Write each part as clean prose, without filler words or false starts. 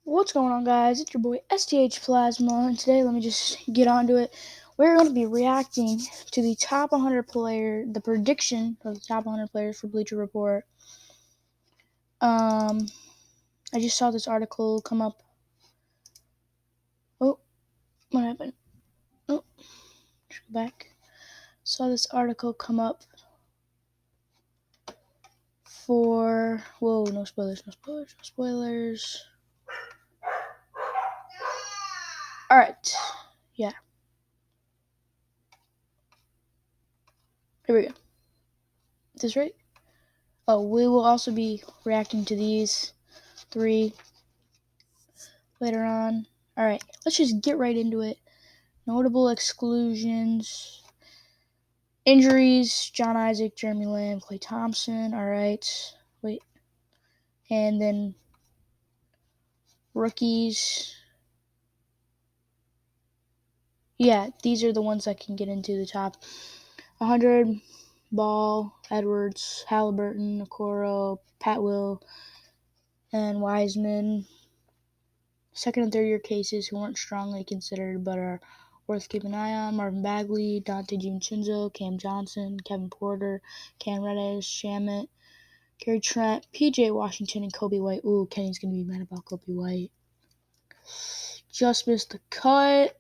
What's going on, guys? It's your boy STH Plasma, and today let me just get onto it. We're going to be reacting to the top 100 the prediction of the top 100 players for Bleacher Report. I just saw this article come up. Oh, what happened? Oh, let's go back. Saw this article come up for. Whoa, no spoilers, no spoilers, no spoilers. Alright, yeah. Here we go. Is this right? Oh, we will also be reacting to these 3 later on. Alright, let's just get right into it. Notable exclusions. Injuries, John Isaac, Jeremy Lamb, Klay Thompson. Alright, wait. And then rookies. Yeah, these are the ones I can get into the top 100. Ball, Edwards, Halliburton, Okoro, Pat Will, and Wiseman. Second and third year cases who weren't strongly considered but are worth keeping an eye on: Marvin Bagley, Dante DiVincenzo, Cam Johnson, Kevin Porter, Cam Reddish, Shamet, Gary Trent, PJ Washington, and Kobe White. Ooh, Kenny's going to be mad about Kobe White. Just missed the cut.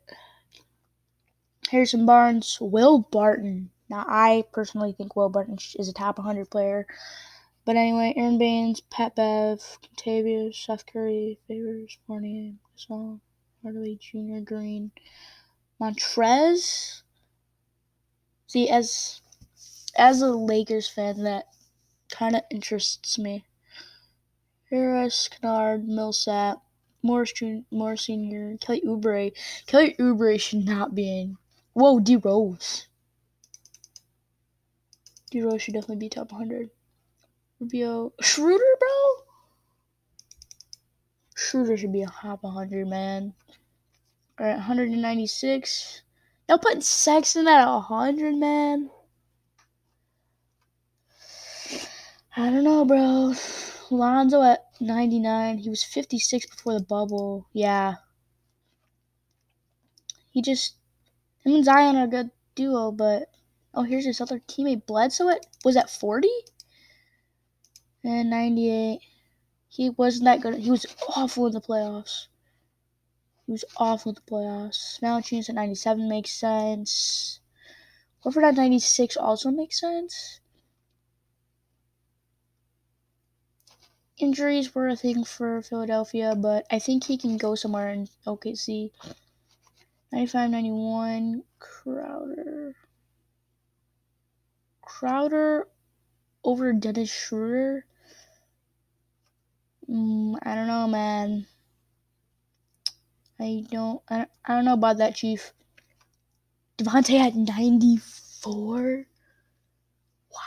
Harrison Barnes, Will Barton. Now, I personally think Will Barton is a top 100 player. But anyway, Aaron Baines, Pat Bev, Contavious, Seth Curry, Favors, Fournier, Gasol, Hardaway Jr., Green, Montrez. See, as a Lakers fan, that kind of interests me. Harris, Kennard, Millsap, Morris Sr., Kelly Oubre. Kelly Oubre should not be in. Whoa, D Rose. D Rose should definitely be top 100. Rubio, Schroeder, bro. Schroeder should be a top 100, man. All right, 196. Y'all putting Sexton at 100, man. I don't know, bro. Lonzo at 99. He was 56 before the bubble. Yeah. Him and Zion are a good duo, but oh, here's his other teammate Bledsoe was at 40? And 98. He wasn't that good. He was awful in the playoffs. Valanciunas at 97 makes sense. Horford at 96 also makes sense. Injuries were a thing for Philadelphia, but I think he can go somewhere in OKC. 95, 91, Crowder over Dennis Schroeder? I don't know, man. I don't know about that, Chief. Devontae at 94? Wow.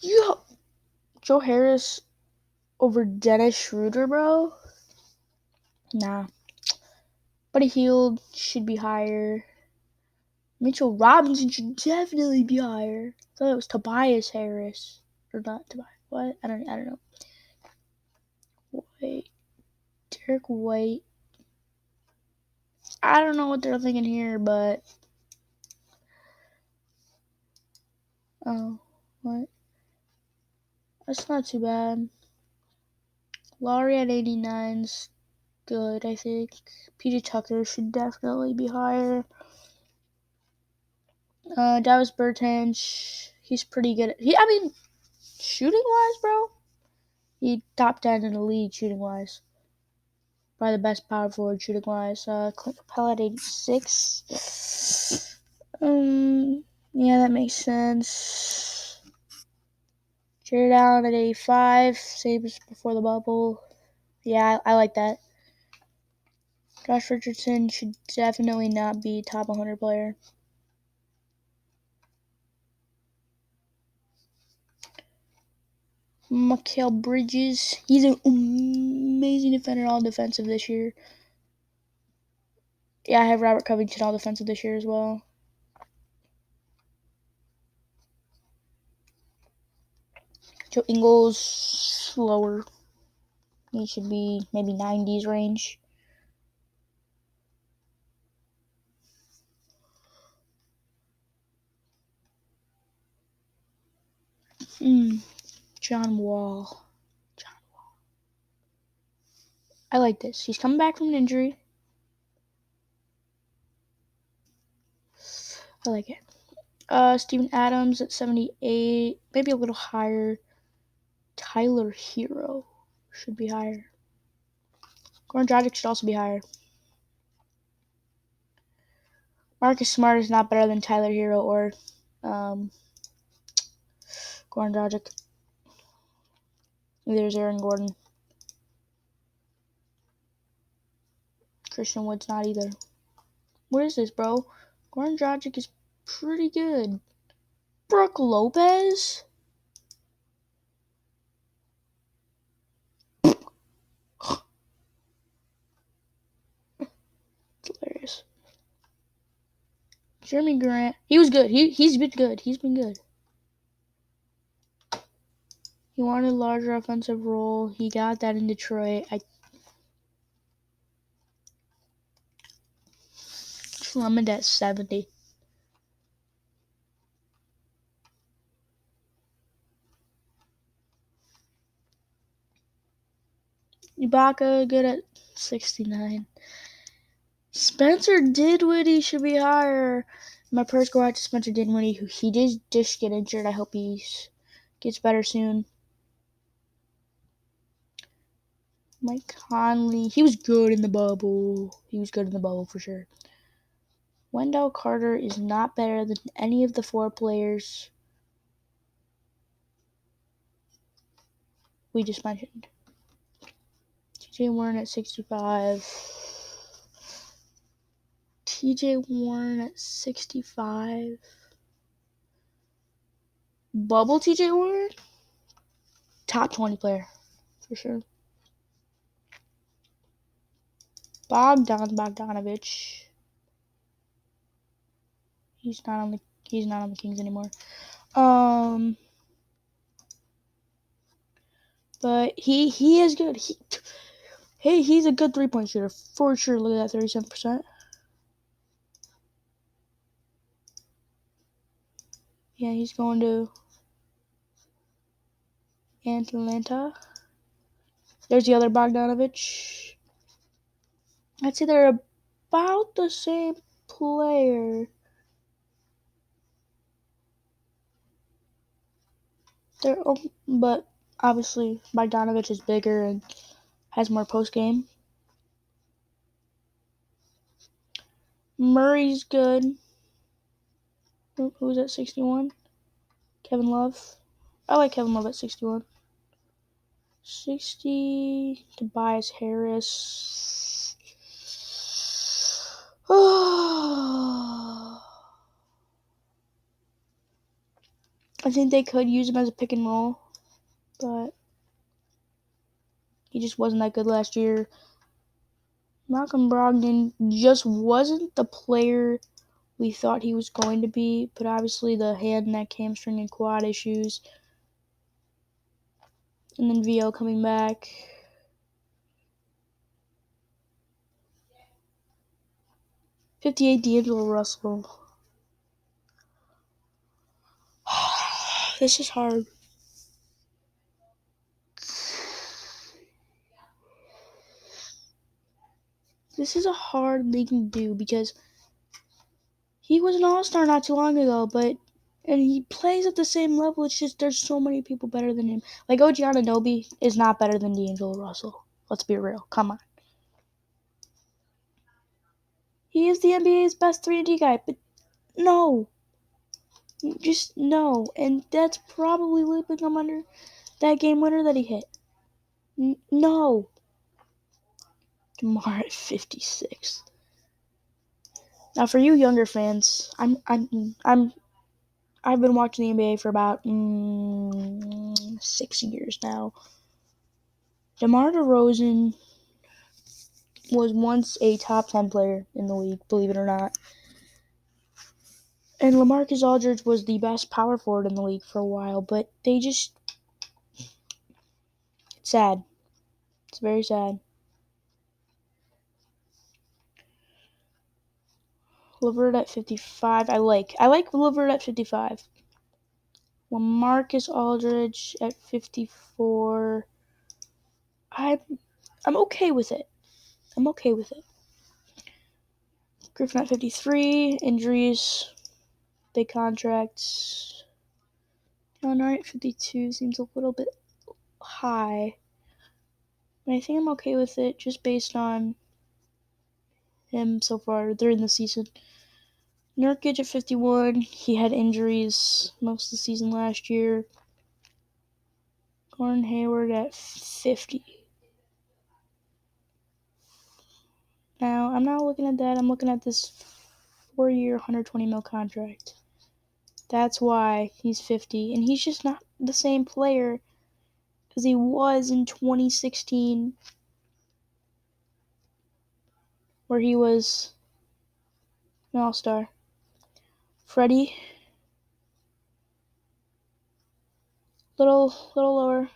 Yeah. Joe Harris over Dennis Schroeder, bro? Nah. Buddy Hield should be higher. Mitchell Robinson should definitely be higher. I thought it was Tobias Harris. Or not Tobias. What? I don't know. Wait. Derek White. I don't know what they're thinking here, but oh, what? That's not too bad. Laurie at 89's good, I think. PJ Tucker should definitely be higher. Davis Bertans, he's pretty good. Shooting wise, bro, he top 10 in the league shooting wise. Probably the best power forward shooting wise. Clint Capella at 86. Yeah, that makes sense. Jared Allen at 85, same as before the bubble. Yeah, I like that. Josh Richardson should definitely not be top 100 player. Mikal Bridges, he's an amazing defender, all defensive this year. Yeah, I have Robert Covington all defensive this year as well. Joe Ingles, slower. He should be maybe 90s range. John Wall. I like this. He's coming back from an injury. I like it. Steven Adams at 78. Maybe a little higher. Tyler Hero should be higher. Goran Dragic should also be higher. Marcus Smart is not better than Tyler Hero or Goran Dragic. Neither is Aaron Gordon. Christian Wood's not either. What is this, bro? Goran Dragic is pretty good. Brook Lopez? It's hilarious. Jeremy Grant. He was good. He's been good. He's been good. He wanted a larger offensive role. He got that in Detroit. Slumming at 70. Ibaka good at 69. Spencer Dinwiddie should be higher. My prayers go out to Spencer Dinwiddie, who he did just get injured. I hope he gets better soon. Mike Conley, he was good in the bubble. He was good in the bubble for sure. Wendell Carter is not better than any of the 4 players we just mentioned. TJ Warren at 65. TJ Warren at 65. Bubble TJ Warren? Top 20 player, for sure. Bogdanovich. He's not on the Kings anymore. But he is good. He's a good 3-point shooter for sure. Look at that, 37%. Yeah, he's going to Atlanta. There's the other Bogdanovich. I'd say they're about the same player. But obviously Bogdanovich is bigger and has more post game. Murray's good. Who's at 61? Kevin Love. I like Kevin Love at 61. 60. Tobias Harris. I think they could use him as a pick and roll, but he just wasn't that good last year. Malcolm Brogdon just wasn't the player we thought he was going to be, but obviously the hand, neck, hamstring, and quad issues. And then VO coming back. $58 D'Angelo Russell. This is hard. This is a hard league to do because he was an all-star not too long ago, and he plays at the same level. It's just there's so many people better than him. Like OG Anunoby is not better than D'Angelo Russell. Let's be real. Come on. He is the NBA's best 3-and-D guy, but no. Just no. And that's probably leaping him under that game winner that he hit. No. DeMar at 56. Now for you younger fans, I've been watching the NBA for about 6 years now. DeMar DeRozan was once a top 10 player in the league, believe it or not. And LaMarcus Aldridge was the best power forward in the league for a while, but they just Sad. It's very sad. LeVert at 55. I like LeVert at 55. LaMarcus Aldridge at 54. I'm okay with it. Griffin at 53. Injuries. Big contracts. Gallinari at 52 seems a little bit high. But I think I'm okay with it just based on him so far during the season. Nurkic at 51. He had injuries most of the season last year. Gordon Hayward at 50. Now, I'm not looking at that. I'm looking at this 4-year, $120 million contract. That's why he's 50. And he's just not the same player as he was in 2016, where he was an all-star. Freddie, little lower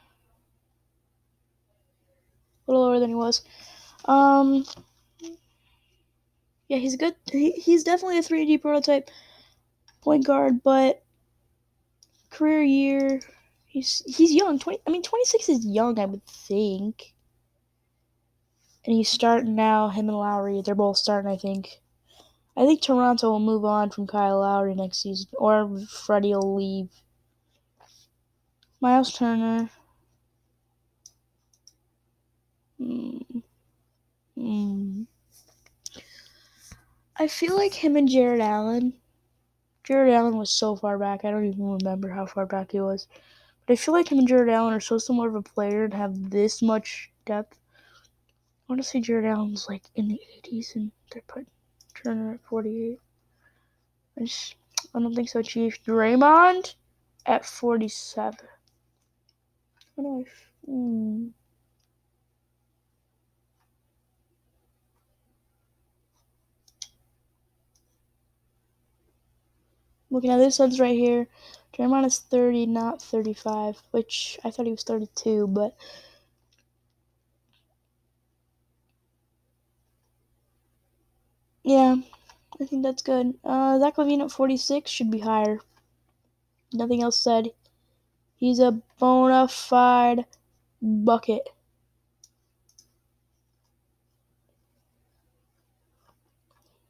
than he was. Yeah, he's good. He's definitely a 3D prototype point guard, but career year, he's young. 26 is young, I would think. And he's starting now. Him and Lowry, they're both starting, I think. I think Toronto will move on from Kyle Lowry next season, or Freddie will leave. Miles Turner. I feel like him and Jared Allen. Jared Allen was so far back, I don't even remember how far back he was. But I feel like him and Jared Allen are so similar of a player and have this much depth. I want to say Jared Allen's like in the 80s and they're putting Turner at 48. I don't think so, Chief. Draymond at 47. Looking at this sentence right here, Draymond is 30, not 35, which I thought he was 32, but yeah, I think that's good. Zach LaVine at 46 should be higher. Nothing else said. He's a bona fide bucket.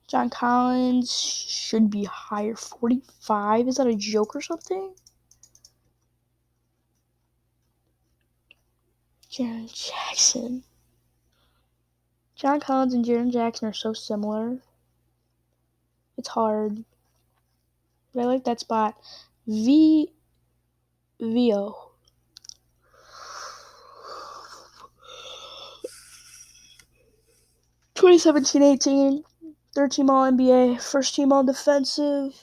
John Collins should be higher. 45? Is that a joke or something? Jaren Jackson. John Collins and Jaren Jackson are so similar. It's hard. But I like that spot. VO. 2017-18. Third team All NBA. First team All Defensive.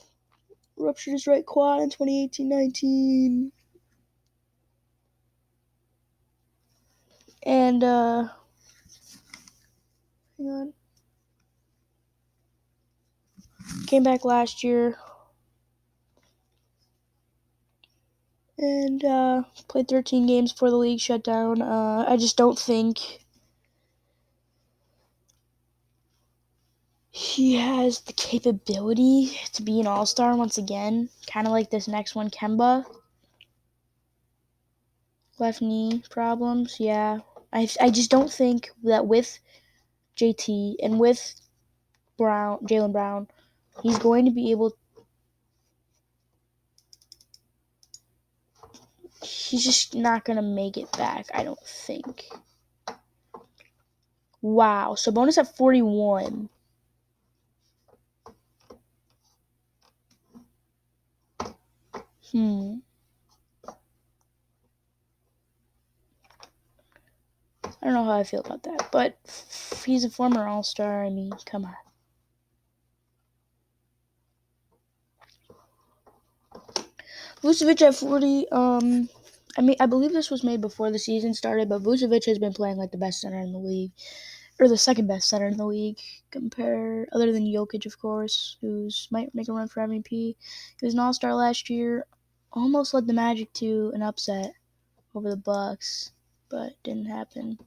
Ruptured his right quad in 2018-19. And, hang on. Came back last year. And, played 13 games before the league shut down. I just don't think he has the capability to be an all-star once again. Kind of like this next one, Kemba. Left knee problems, yeah. I just don't think that with JT and with Jaylen Brown, he's going to be able. He's just not going to make it back, I don't think. Wow, Sabonis at 41. I don't know how I feel about that, but he's a former all-star. I mean, come on. Vucevic at 40. I believe this was made before the season started, but Vucevic has been playing like the best center in the league, or the second best center in the league, other than Jokic, of course, who might make a run for MVP. He was an all-star last year, almost led the Magic to an upset over the Bucks, but it didn't happen.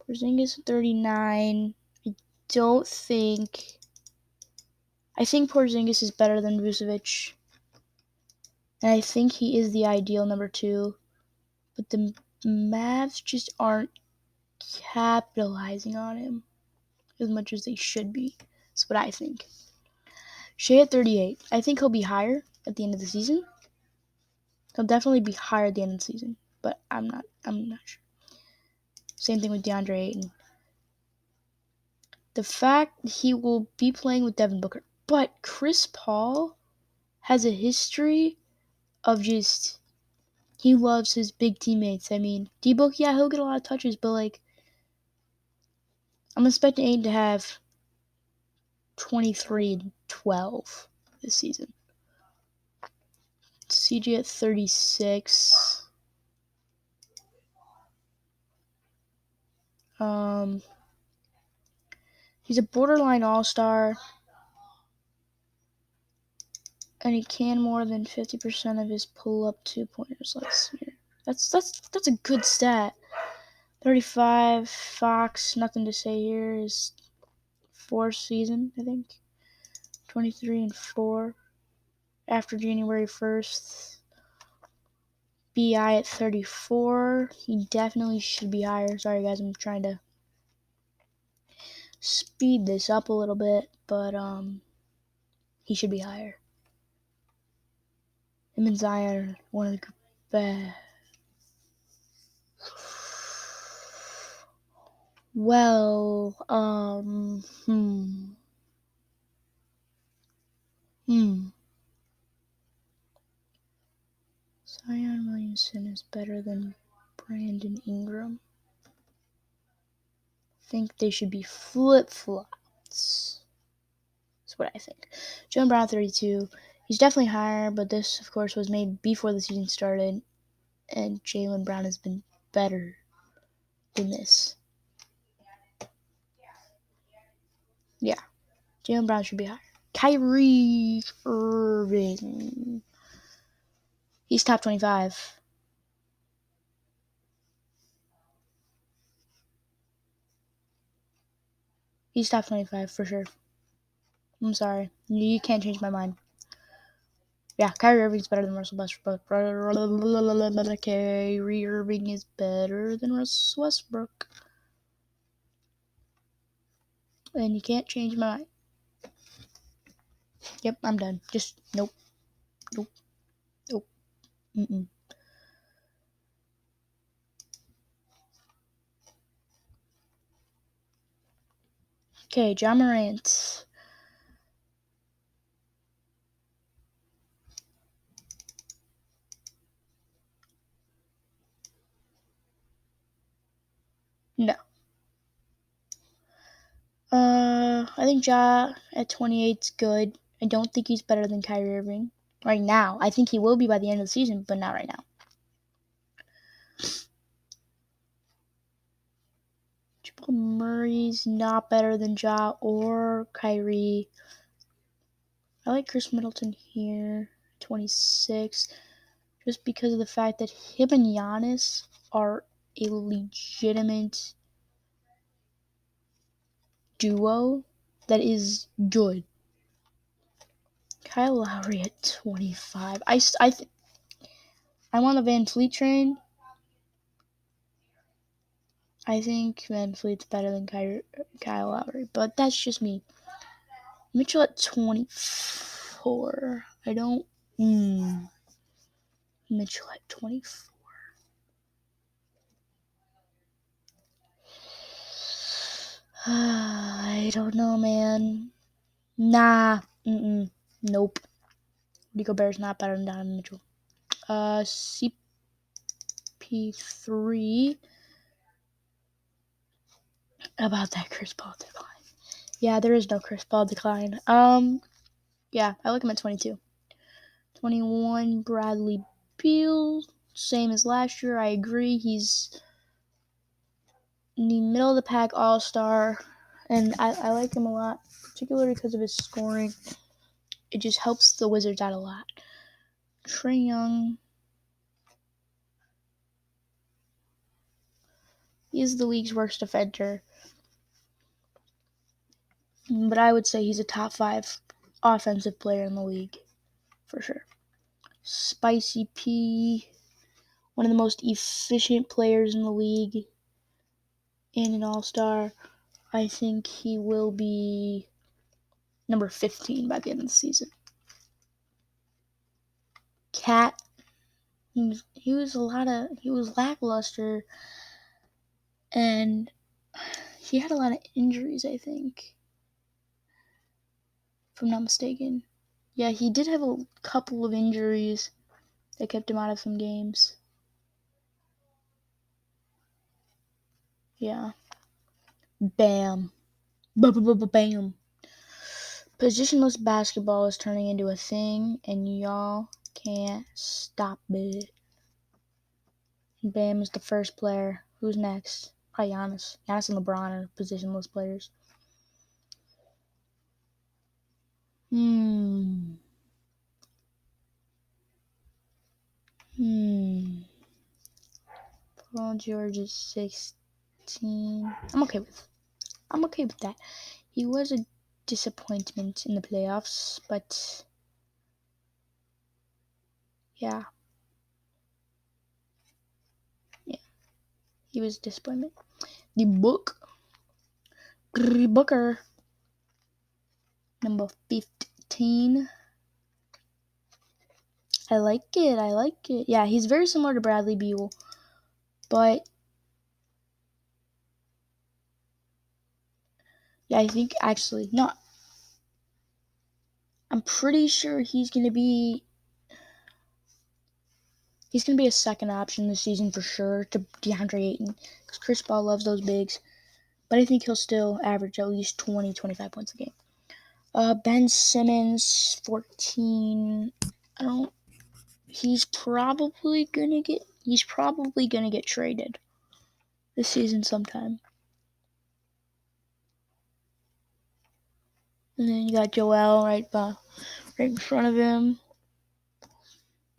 Porzingis 39. I think Porzingis is better than Vucevic. And I think he is the ideal number 2. But the Mavs just aren't capitalizing on him as much as they should be. That's what I think. Shea at 38. I think he'll be higher at the end of the season. He'll definitely be higher at the end of the season. But I'm not sure. Same thing with DeAndre Ayton. The fact he will be playing with Devin Booker. But Chris Paul has a history of just, he loves his big teammates. I mean, D-Book, yeah, he'll get a lot of touches, but like, I'm expecting Ayton to have 23 and 12 this season. CJ at 36. He's a borderline all-star. And he can more than 50% of his pull-up 2-pointers last year. That's a good stat. 35, Fox, nothing to say here. His 4th season, I think. 23 and 4 after January 1st. BI at 34. He definitely should be higher. Sorry, guys, I'm trying to speed this up a little bit, but he should be higher. Him and Zion are one of the best. Well, Zion Williamson is better than Brandon Ingram. I think they should be flip-flops. That's what I think. Jaylen Brown, 32. He's definitely higher, but this, of course, was made before the season started, and Jaylen Brown has been better than this. Yeah, Jaylen Brown should be higher. Kyrie Irving. He's top 25. He's top 25 for sure. I'm sorry. You can't change my mind. Yeah, Kyrie Irving's better than Russell Westbrook. Kyrie Irving is better than Russell Westbrook. And you can't change my mind. Yep, I'm done. Just nope. Mm-mm. Okay, Ja Morant. No. I think Ja at 28 is good. I don't think he's better than Kyrie Irving right now. I think he will be by the end of the season, but not right now. Jamal Murray's not better than Ja or Kyrie. I like Chris Middleton here, 26, just because of the fact that him and Giannis are a legitimate duo that is good. Kyle Lowry at 25. I'm on the Van Fleet train. I think Van Fleet's better than Kyle Lowry, but that's just me. Mitchell at 24. I don't. Mitchell at 24. I don't know, man. Nah. Nope. Rudy Gobert's not better than Donovan Mitchell. CP3. About that Chris Paul decline. Yeah, there is no Chris Paul decline. Yeah, I like him at 22. 21, Bradley Beal. Same as last year. I agree. He's in the middle of the pack all-star. And I like him a lot, particularly because of his scoring. It just helps the Wizards out a lot. Trae Young. He is the league's worst defender. But I would say he's a top 5 offensive player in the league, for sure. Spicy P, one of the most efficient players in the league, and an all-star. I think he will be number 15 by the end of the season. Cat, he was lackluster, and he had a lot of injuries, I think, if I'm not mistaken. Yeah, he did have a couple of injuries that kept him out of some games. Yeah. Bam. Bam. Positionless basketball is turning into a thing, and y'all can't stop it. Bam is the first player. Who's next? Probably Giannis. Giannis and LeBron are positionless players. Paul George is 16. I'm okay with that. He was a disappointment in the playoffs, but yeah. He was a disappointment. The Booker, number 15. I like it. Yeah, he's very similar to Bradley Beal, but yeah, I think actually not. I'm pretty sure he's gonna be a second option this season for sure to DeAndre Ayton, because Chris Paul loves those bigs, but I think he'll still average at least 20-25 points a game. Ben Simmons, 14. He's probably gonna get traded this season sometime. And then you got Joel right in front of him.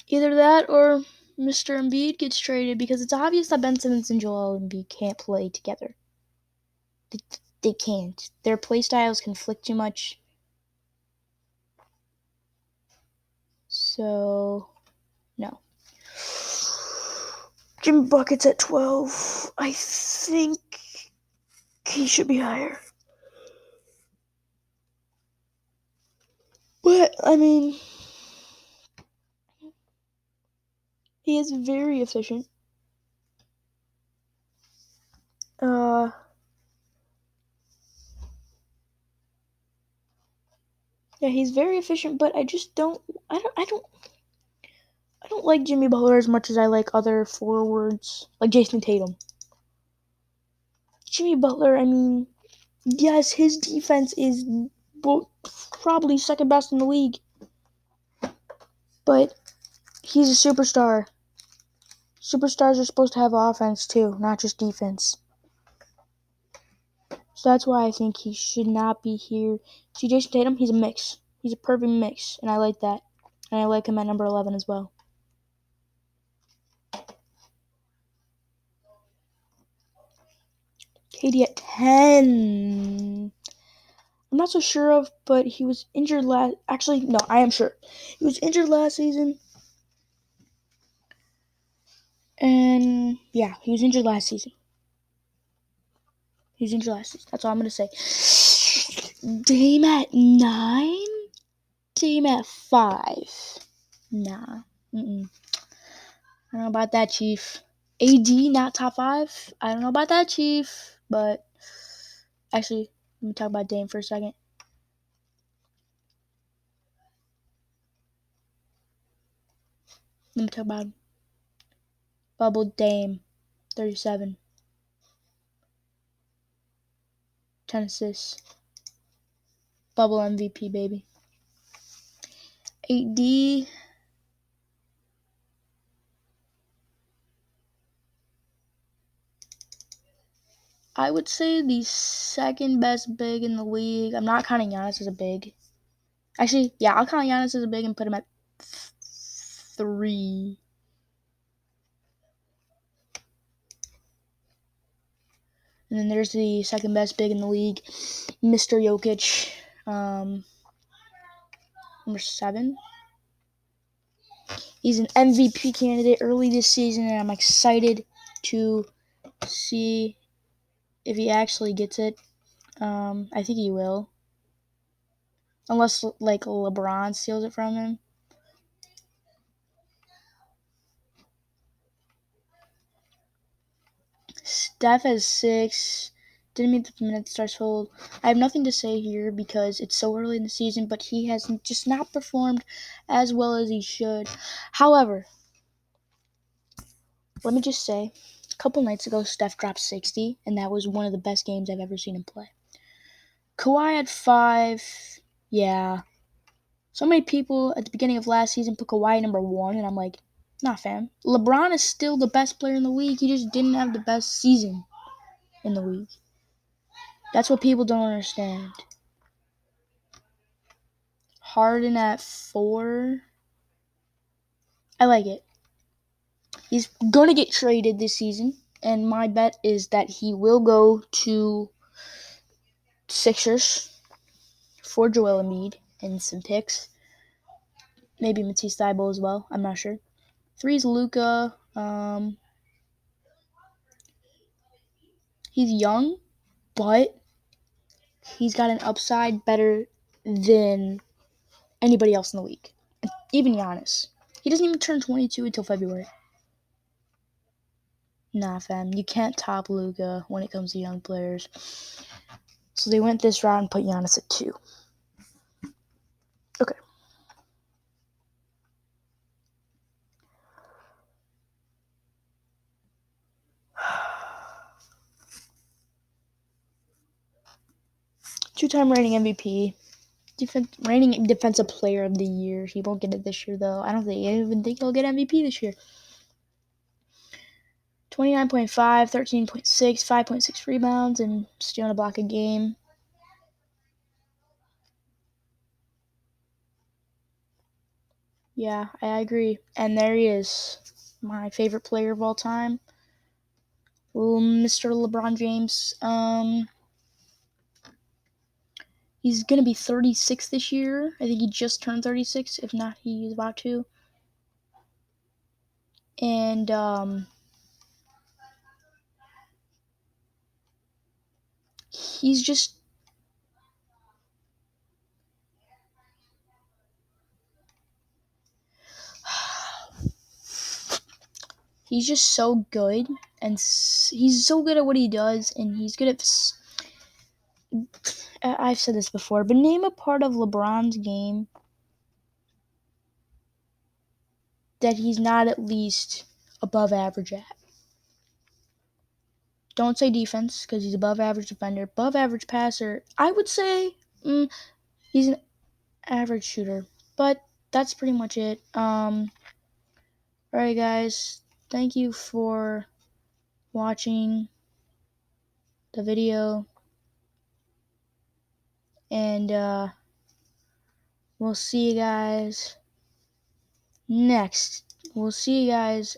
Either that or Mr. Embiid gets traded, because it's obvious that Ben Simmons and Joel Embiid can't play together. They can't. Their play styles conflict too much. So, no. Jimmy Buckets at 12. I think he should be higher. But, I mean, he is very efficient. Yeah, he's very efficient, but I don't like Jimmy Butler as much as I like other forwards, like Jason Tatum. Jimmy Butler, I mean, yes, his defense is probably second best in the league, but he's a superstar. Superstars are supposed to have offense too, not just defense. So that's why I think he should not be here. See, Jason Tatum, he's a mix. He's a perfect mix, and I like that. And I like him at number 11 as well. KD at 10. I'm not so sure of, but he was injured Actually, no, I am sure. He was injured last season. And yeah, he was injured last season. That's all I'm going to say. Dame at 9? Dame at 5? Nah. I don't know about that, Chief. AD not top 5? I don't know about that, Chief. But actually, let me talk about Dame for a second. Let me talk about Bubble Dame, 37. 10 assists. Bubble MVP, baby. AD. I would say the second best big in the league. I'm not counting Giannis as a big. Actually, yeah, I'll count Giannis as a big and put him at 3. And then there's the second best big in the league, Mr. Jokic, number 7. He's an MVP candidate early this season, and I'm excited to see if he actually gets it. I think he will. Unless, like, LeBron steals it from him. Steph has 6. Didn't meet the minutes threshold. I have nothing to say here because it's so early in the season, but he has just not performed as well as he should. However, let me just say, a couple nights ago, Steph dropped 60, and that was one of the best games I've ever seen him play. Kawhi had 5. Yeah. So many people at the beginning of last season put Kawhi number 1, and I'm like, nah, fam. LeBron is still the best player in the league. He just didn't have the best season in the league. That's what people don't understand. Harden at 4. I like it. He's going to get traded this season, and my bet is that he will go to Sixers for Joel Embiid and some picks. Maybe Matisse Thybulle as well. I'm not sure. 3 is Luka. He's young, but he's got an upside better than anybody else in the league. Even Giannis. He doesn't even turn 22 until February. Nah, fam. You can't top Luka when it comes to young players. So they went this route and put Giannis at 2. Okay. Two-time reigning MVP. Reigning defensive player of the year. He won't get it this year, though. I even think he'll get MVP this year. 29.5, 13.6, 5.6 rebounds, and stealing a block a game. Yeah, I agree. And there he is. My favorite player of all time. Mr. LeBron James. He's going to be 36 this year. I think he just turned 36. If not, he's about to. And he's just so good, and he's so good at what he does, and he's good at. I've said this before, but name a part of LeBron's game that he's not at least above average at. Don't say defense, because he's above average defender, above average passer. I would say he's an average shooter, but that's pretty much it. Alright, guys, thank you for watching the video, and we'll see you guys next. We'll see you guys